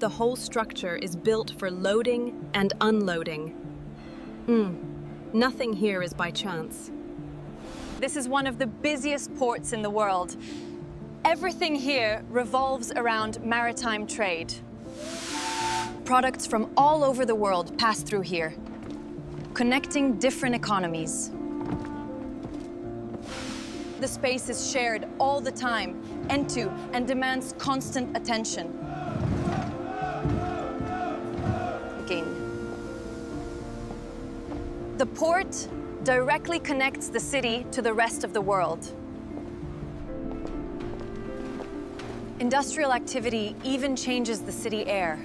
The whole structure is built for loading and unloading. Nothing here is by chance. This is one of the busiest ports in the world. Everything here revolves around maritime trade. Products from all over the world pass through here, connecting different economies. The space is shared all the time, end to, and demands constant attention. The port directly connects the city to the rest of the world. Industrial activity even changes the city air.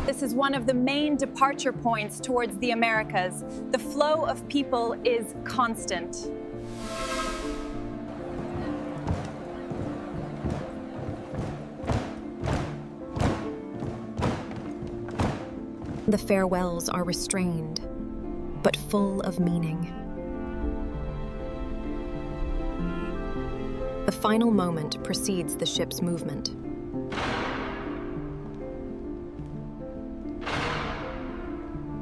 This is one of the main departure points towards the Americas. The flow of people is constant. The farewells are restrained, but full of meaning. The final moment precedes the ship's movement.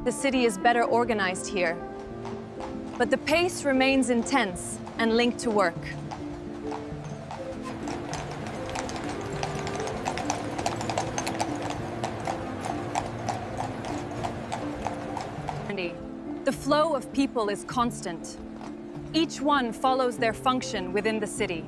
The city is better organized here, but the pace remains intense and linked to work. The flow of people is constant. Each one follows their function within the city.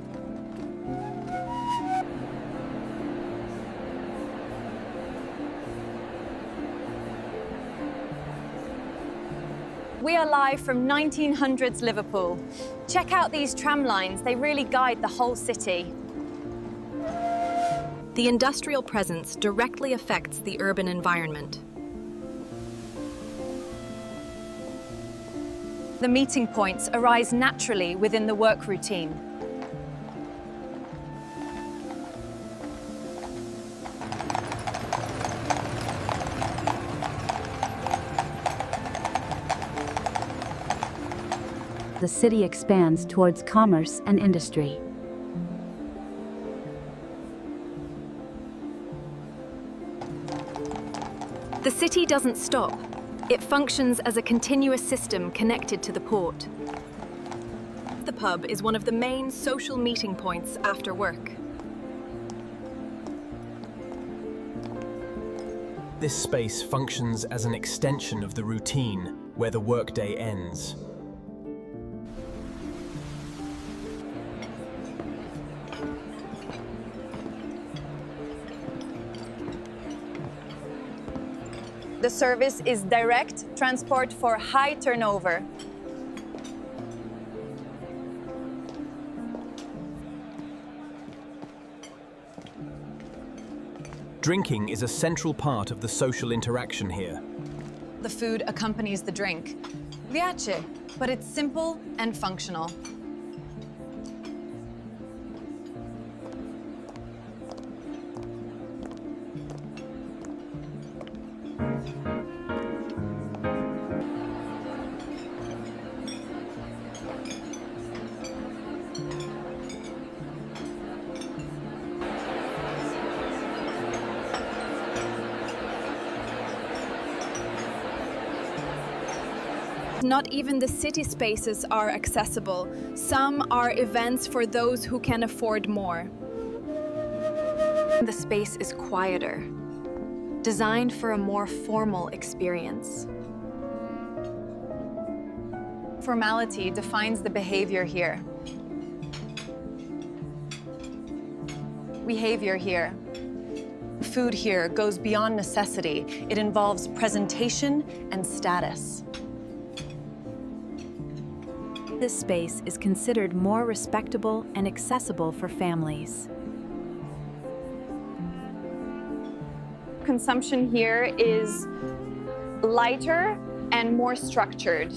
We are live from 1900s Liverpool. Check out these tram lines, they really guide the whole city. The industrial presence directly affects the urban environment. The meeting points arise naturally within the work routine. The city expands towards commerce and industry. The city doesn't stop. It functions as a continuous system connected to the port. The pub is one of the main social meeting points after work. This space functions as an extension of the routine where the workday ends. The service is direct transport for high turnover. Drinking is a central part of the social interaction here. The food accompanies the drink. Viace, but it's simple and functional. Not even the city spaces are accessible. Some are events for those who can afford more. The space is quieter, designed for a more formal experience. Formality defines the behavior here. Behavior here. Food here goes beyond necessity. It involves presentation and status. This space is considered more respectable and accessible for families. Consumption here is lighter and more structured.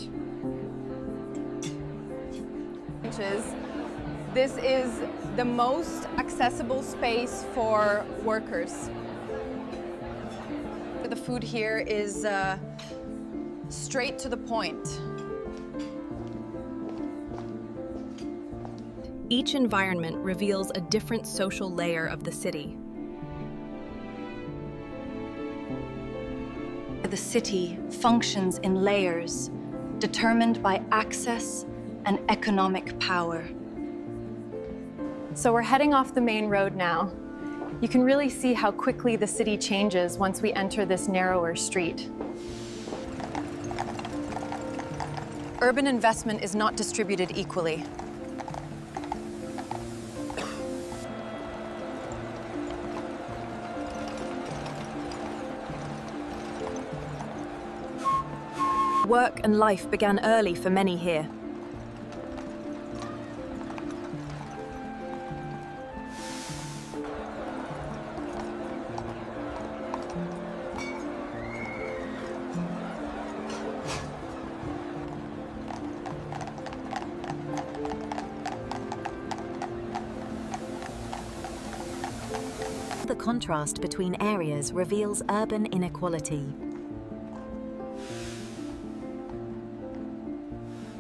This is the most accessible space for workers. The food here is straight to the point. Each environment reveals a different social layer of the city. The city functions in layers, determined by access and economic power. So we're heading off the main road now. You can really see how quickly the city changes once we enter this narrower street. Urban investment is not distributed equally. Work and life began early for many here. The contrast between areas reveals urban inequality.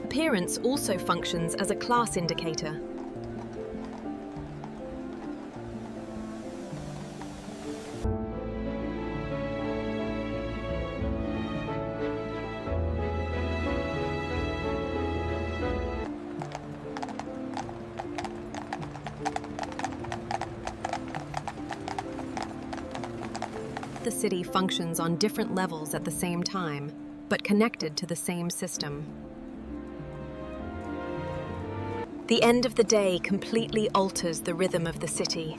Appearance also functions as a class indicator. The city functions on different levels at the same time, but connected to the same system. The end of the day completely alters the rhythm of the city.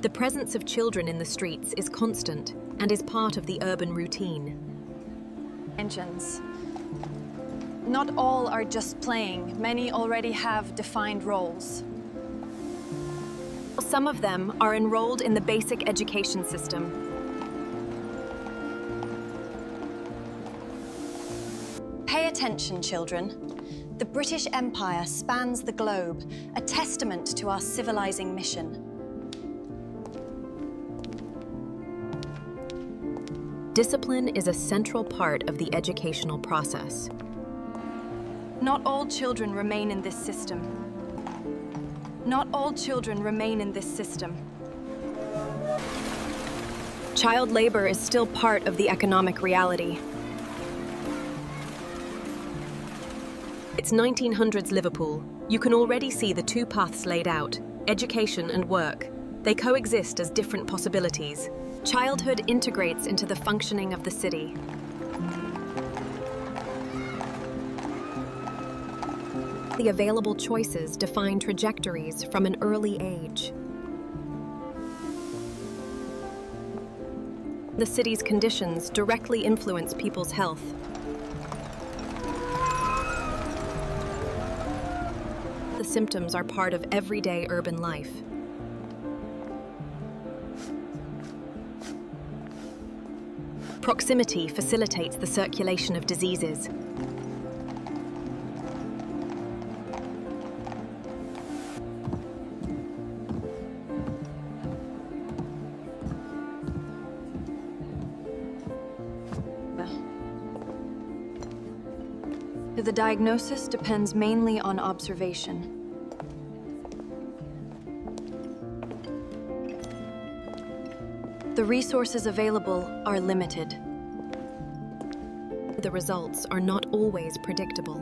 The presence of children in the streets is constant and is part of the urban routine. Engines. Not all are just playing. Many already have defined roles. Some of them are enrolled in the basic education system. Pay attention, children. The British Empire spans the globe, a testament to our civilizing mission. Discipline is a central part of the educational process. Not all children remain in this system. Not all children remain in this system. Child labor is still part of the economic reality. It's 1900s Liverpool. You can already see the two paths laid out, education and work. They coexist as different possibilities. Childhood integrates into the functioning of the city. The available choices define trajectories from an early age. The city's conditions directly influence people's health. The symptoms are part of everyday urban life. Proximity facilitates the circulation of diseases. The diagnosis depends mainly on observation. The resources available are limited. The results are not always predictable.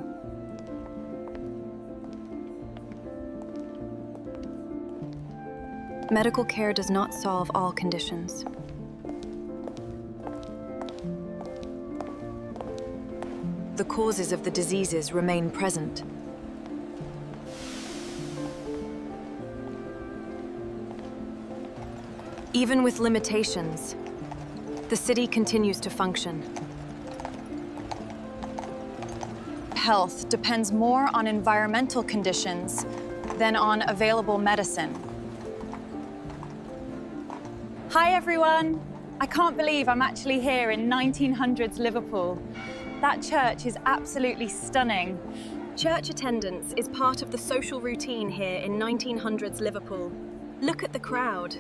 Medical care does not solve all conditions. The causes of the diseases remain present. Even with limitations, the city continues to function. Health depends more on environmental conditions than on available medicine. Hi everyone! I can't believe I'm actually here in 1900s Liverpool. That church is absolutely stunning. Church attendance is part of the social routine here in 1900s Liverpool. Look at the crowd.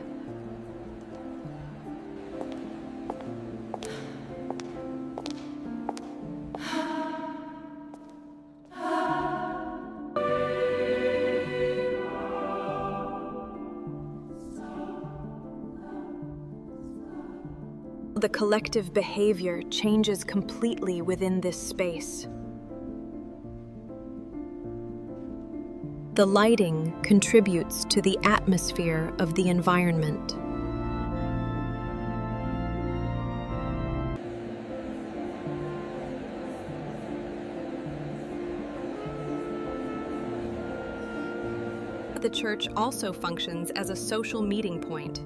The collective behavior changes completely within this space. The lighting contributes to the atmosphere of the environment. The church also functions as a social meeting point.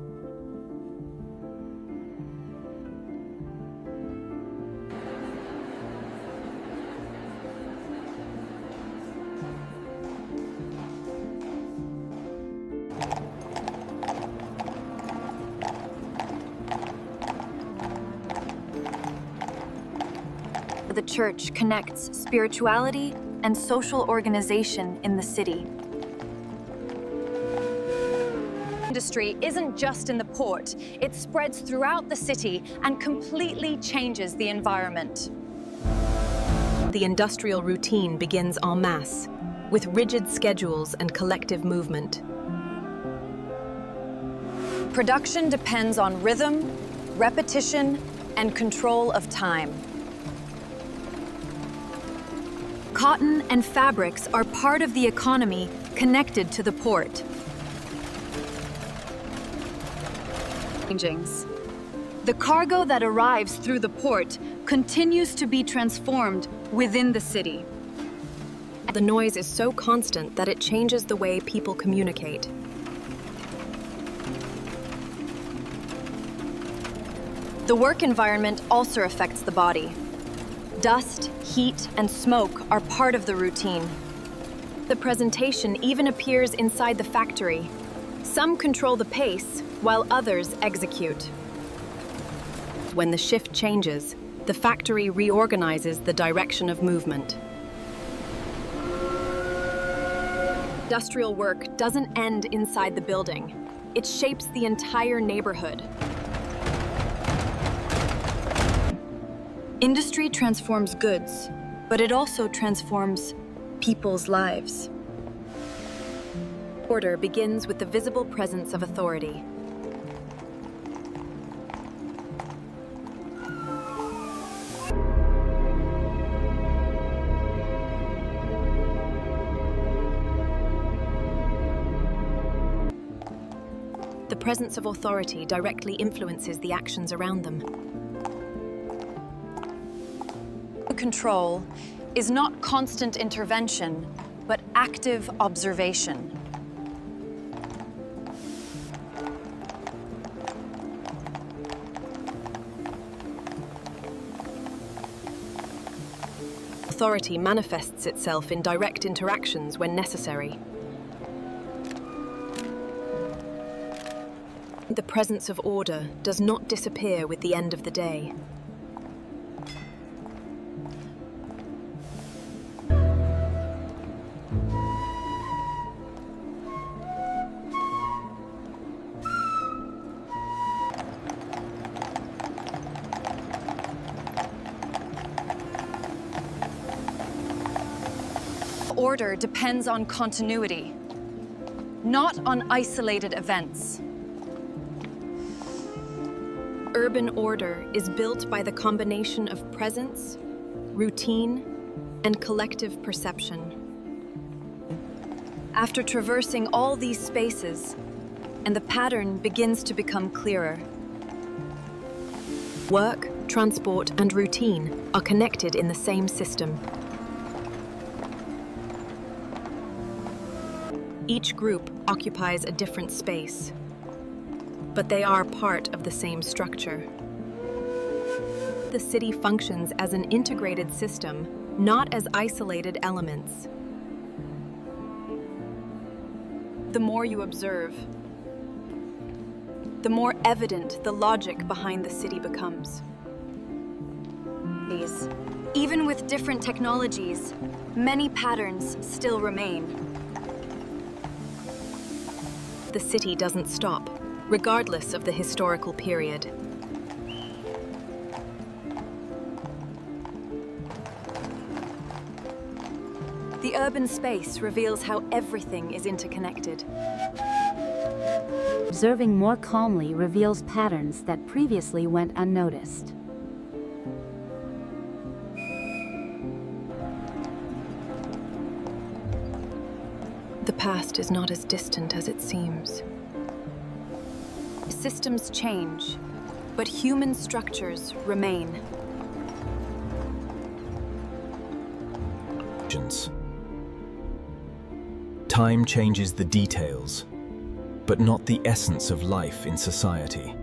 The church connects spirituality and social organization in the city. Industry isn't just in the port, it spreads throughout the city and completely changes the environment. The industrial routine begins en masse, with rigid schedules and collective movement. Production depends on rhythm, repetition, and control of time. Cotton and fabrics are part of the economy connected to the port. The cargo that arrives through the port continues to be transformed within the city. The noise is so constant that it changes the way people communicate. The work environment also affects the body. Dust, heat, and smoke are part of the routine. The presentation even appears inside the factory. Some control the pace, while others execute. When the shift changes, the factory reorganizes the direction of movement. Industrial work doesn't end inside the building. It shapes the entire neighborhood. Industry transforms goods, but it also transforms people's lives. Order begins with the visible presence of authority. The presence of authority directly influences the actions around them. Control is not constant intervention, but active observation. Authority manifests itself in direct interactions when necessary. The presence of order does not disappear with the end of the day. Order depends on continuity, not on isolated events. Urban order is built by the combination of presence, routine, and collective perception. After traversing all these spaces, and the pattern begins to become clearer. Work, transport, and routine are connected in the same system. Each group occupies a different space, but they are part of the same structure. The city functions as an integrated system, not as isolated elements. The more you observe, the more evident the logic behind the city becomes. Even with different technologies, many patterns still remain. The city doesn't stop, regardless of the historical period. The urban space reveals how everything is interconnected. Observing more calmly reveals patterns that previously went unnoticed. The past is not as distant as it seems. Systems change, but human structures remain. Time changes the details, but not the essence of life in society.